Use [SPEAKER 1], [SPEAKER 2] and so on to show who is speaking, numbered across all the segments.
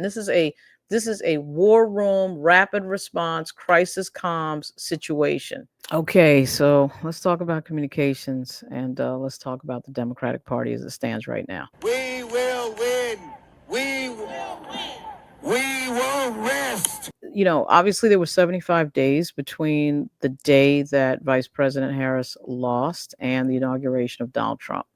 [SPEAKER 1] This is a war room, rapid response, crisis comms situation. Okay, so let's talk about communications and let's talk about the Democratic Party as it stands right now.
[SPEAKER 2] We will win. We won't rest.
[SPEAKER 1] Obviously there were 75 days between the day that Vice President Harris lost and the inauguration of Donald Trump.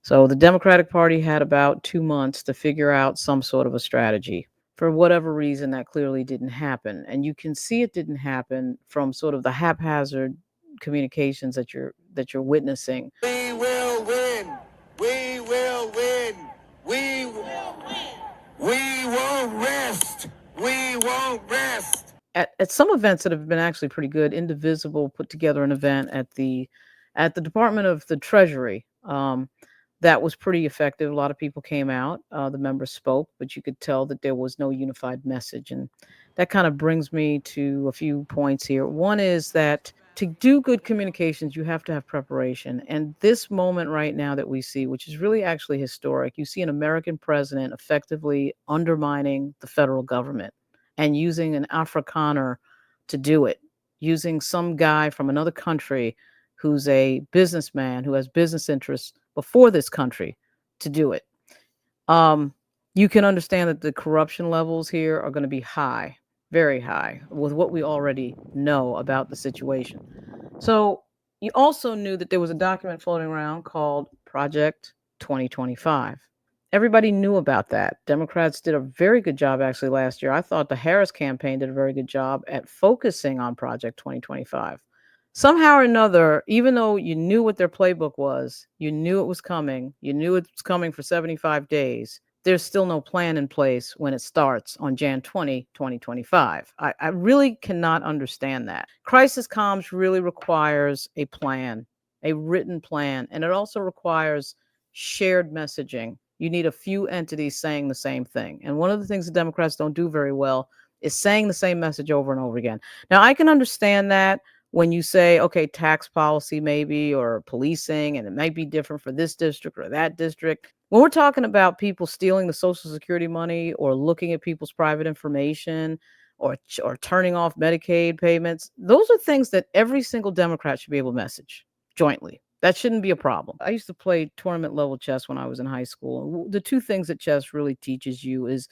[SPEAKER 1] So the Democratic Party had about 2 months to figure out some sort of a strategy. For whatever reason, that clearly didn't happen. And you can see it didn't happen from sort of the haphazard communications that you're witnessing.
[SPEAKER 2] We will win. We will win. We won't rest. We won't rest.
[SPEAKER 1] At some events that have been actually pretty good, Indivisible put together an event at the Department of the Treasury. That was pretty effective. A lot of people came out. The members spoke, but you could tell that there was no unified message. And that kind of brings me to a few points here. One is that to do good communications, you have to have preparation. And this moment right now that we see, which is really actually historic, you see an American president effectively undermining the federal government and using an Afrikaner to do it, using some guy from another country who's a businessman who has business interests before this country to do it. You can understand that the corruption levels here are going to be high, very high, with what we already know about the situation. So you also knew that there was a document floating around called Project 2025. Everybody knew about that. Democrats did a very good job actually last year. I thought the Harris campaign did a very good job at focusing on Project 2025. Somehow or another, even though you knew what their playbook was, you knew it was coming, you knew it was coming for 75 days, there's still no plan in place when it starts on Jan 20, 2025. I really cannot understand that. Crisis comms really requires a plan, a written plan, and it also requires shared messaging. You need a few entities saying the same thing. And one of the things the Democrats don't do very well is saying the same message over and over again. Now, I can understand that when you say, okay, tax policy maybe, or policing, and it might be different for this district or that district. When we're talking about people stealing the Social Security money or looking at people's private information or turning off Medicaid payments, those are things that every single Democrat should be able to message jointly. That shouldn't be a problem. I used to play tournament level chess when I was in high school. The two things that chess really teaches you is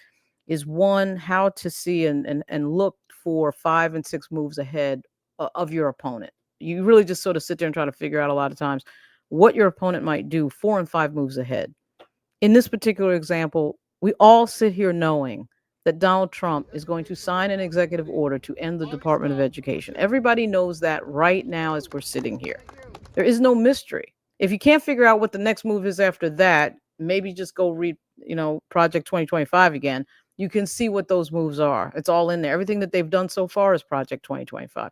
[SPEAKER 1] one, how to see and look for 5 and 6 moves ahead of your opponent. You really just sort of sit there and try to figure out a lot of times what your opponent might do 4 and 5 moves ahead. In this particular example, we all sit here knowing that Donald Trump is going to sign an executive order to end the Department of Education. Everybody knows that right now as we're sitting here. There is no mystery. If you can't figure out what the next move is after that, maybe just go read, Project 2025 again. You can see what those moves are. It's all in there. Everything that they've done so far is Project 2025.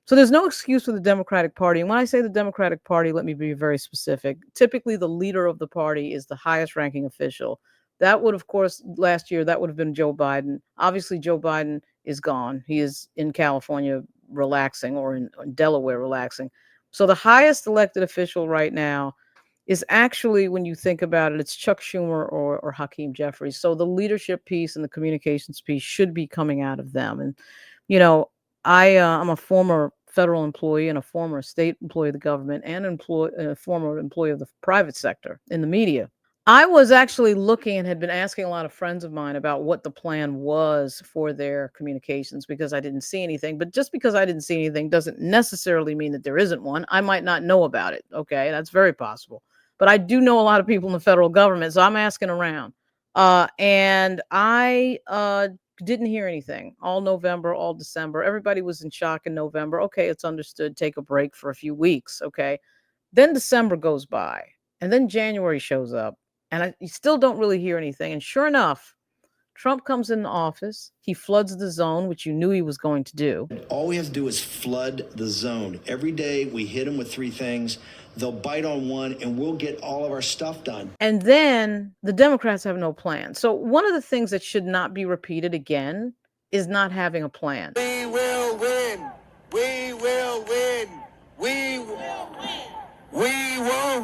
[SPEAKER 1] So there's no excuse for the Democratic Party. And when I say the Democratic Party, let me be very specific. Typically, the leader of the party is the highest ranking official. That would, of course, last year, that would have been Joe Biden. Obviously, Joe Biden is gone. He is in California relaxing, or in Delaware relaxing. So the highest elected official right now is actually, when you think about it, it's Chuck Schumer or Hakeem Jeffries. So the leadership piece and the communications piece should be coming out of them. And, I'm a former federal employee and a former state employee of the government and a former employee of the private sector in the media. I was actually looking and had been asking a lot of friends of mine about what the plan was for their communications because I didn't see anything. But just because I didn't see anything doesn't necessarily mean that there isn't one. I might not know about it. Okay, that's very possible. But I do know a lot of people in the federal government, so I'm asking around. And I didn't hear anything all November, all December. Everybody was in shock in November. Okay, it's understood. Take a break for a few weeks. Okay. Then December goes by and then January shows up and you still don't really hear anything. And sure enough, Trump comes in the office. He floods the zone, which you knew he was going to do.
[SPEAKER 3] All we have to do is flood the zone. Every day we hit them with 3 things. They'll bite on one and we'll get all of our stuff done.
[SPEAKER 1] And then the Democrats have no plan. So one of the things that should not be repeated again is not having a plan.
[SPEAKER 2] We will win. We will win. We won't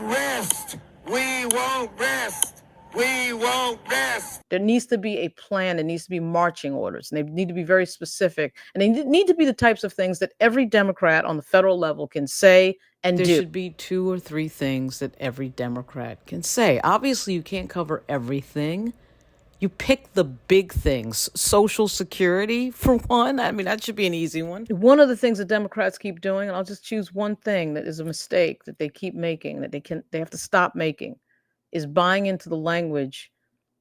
[SPEAKER 2] rest. We won't rest. We won't rest.
[SPEAKER 1] There needs to be a plan. There needs to be marching orders, and they need to be very specific. And they need to be the types of things that every Democrat on the federal level can say and do. There should be 2 or 3 things that every Democrat can say. Obviously, you can't cover everything. You pick the big things. Social Security, for one. I mean, that should be an easy one. One of the things that Democrats keep doing, and I'll just choose one thing that is a mistake that they keep making, that they have to stop making, is buying into the language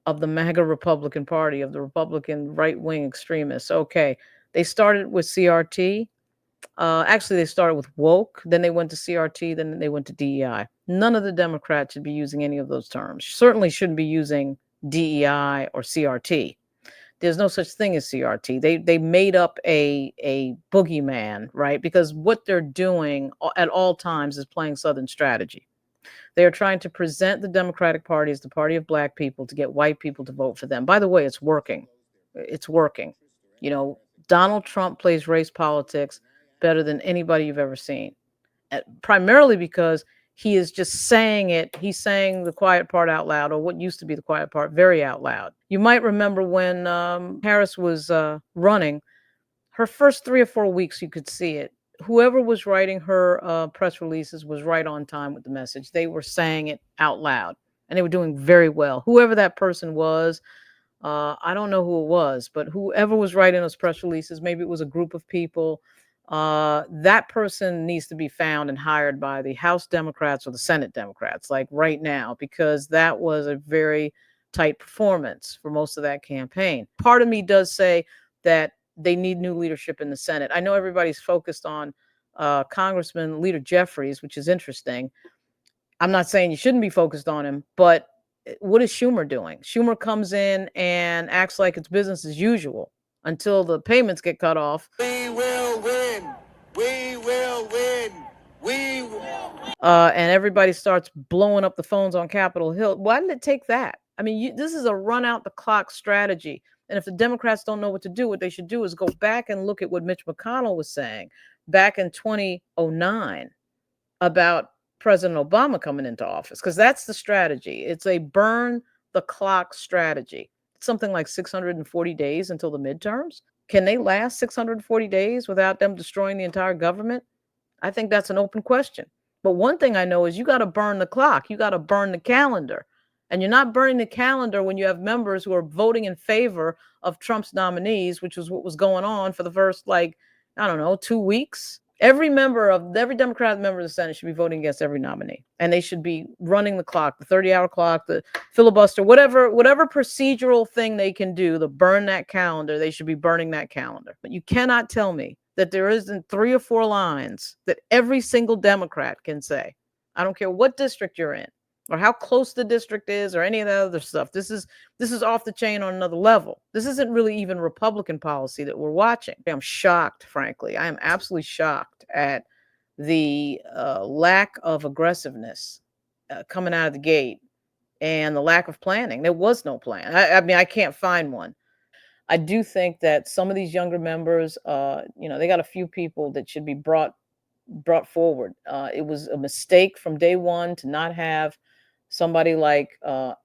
[SPEAKER 1] of the MAGA Republican Party, of the Republican right-wing extremists. Okay, they started with CRT. Actually, they started with woke, then they went to CRT, then they went to DEI. None of the Democrats should be using any of those terms. Certainly shouldn't be using DEI or CRT. There's no such thing as CRT. They made up a boogeyman, right? Because what they're doing at all times is playing Southern strategy. They are trying to present the Democratic Party as the party of black people to get white people to vote for them. By the way, it's working. It's working. You know, Donald Trump plays race politics better than anybody you've ever seen. Primarily because he is just saying it. He's saying the quiet part out loud, or what used to be the quiet part, very out loud. You might remember when Harris was running, her first 3 or 4 weeks, you could see it. Whoever was writing her press releases was right on time with the message. They were saying it out loud, and they were doing very well. Whoever that person was, I don't know who it was, but whoever was writing those press releases, maybe it was a group of people. That person needs to be found and hired by the House Democrats or the Senate Democrats, like right now, because that was a very tight performance for most of that campaign. Part of me does say that they need new leadership in the Senate. I know everybody's focused on Congressman Leader Jeffries, which is interesting. I'm not saying you shouldn't be focused on him, but what is Schumer doing? Schumer comes in and acts like it's business as usual until the payments get cut off.
[SPEAKER 2] We will win. We will win. We will.
[SPEAKER 1] And everybody starts blowing up the phones on Capitol Hill. Why did it take that? I mean, this is a run out the clock strategy. And if the Democrats don't know what to do, what they should do is go back and look at what Mitch McConnell was saying back in 2009 about President Obama coming into office, because that's the strategy. It's a burn the clock strategy. It's something like 640 days until the midterms. Can they last 640 days without them destroying the entire government? I think that's an open question. But one thing I know is you got to burn the clock. You got to burn the calendar. And you're not burning the calendar when you have members who are voting in favor of Trump's nominees, which was what was going on for the first, 2 weeks. Every Democratic member of the Senate should be voting against every nominee. And they should be running the clock, the 30-hour clock, the filibuster, whatever procedural thing they can do to burn that calendar, they should be burning that calendar. But you cannot tell me that there isn't 3 or 4 lines that every single Democrat can say. I don't care what district you're in, or how close the district is, or any of that other stuff. This is off the chain on another level. This isn't really even Republican policy that we're watching. I'm shocked, frankly. I am absolutely shocked at the lack of aggressiveness coming out of the gate, and the lack of planning. There was no plan. I mean, I can't find one. I do think that some of these younger members, they got a few people that should be brought forward. It was a mistake from day one to not have somebody like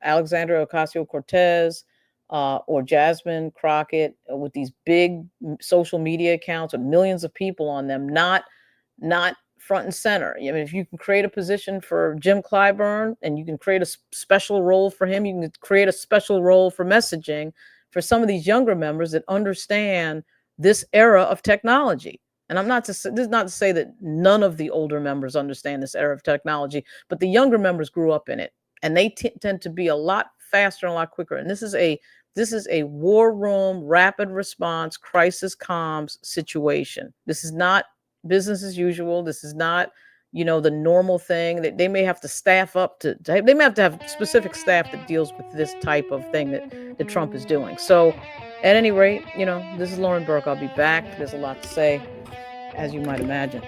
[SPEAKER 1] Alexandria Ocasio-Cortez or Jasmine Crockett with these big social media accounts with millions of people on them, not front and center. I mean, if you can create a position for Jim Clyburn and you can create a special role for him, you can create a special role for messaging for some of these younger members that understand this era of technology. And this is not to say that none of the older members understand this era of technology, but the younger members grew up in it, and they tend to be a lot faster and a lot quicker. And this is a war room, rapid response, crisis comms situation. This is not business as usual. This is not, the normal thing that they may have to staff up to. They may have to have specific staff that deals with this type of thing that Trump is doing. So, at any rate, this is Lauren Burke. I'll be back. There's a lot to say, as you might imagine.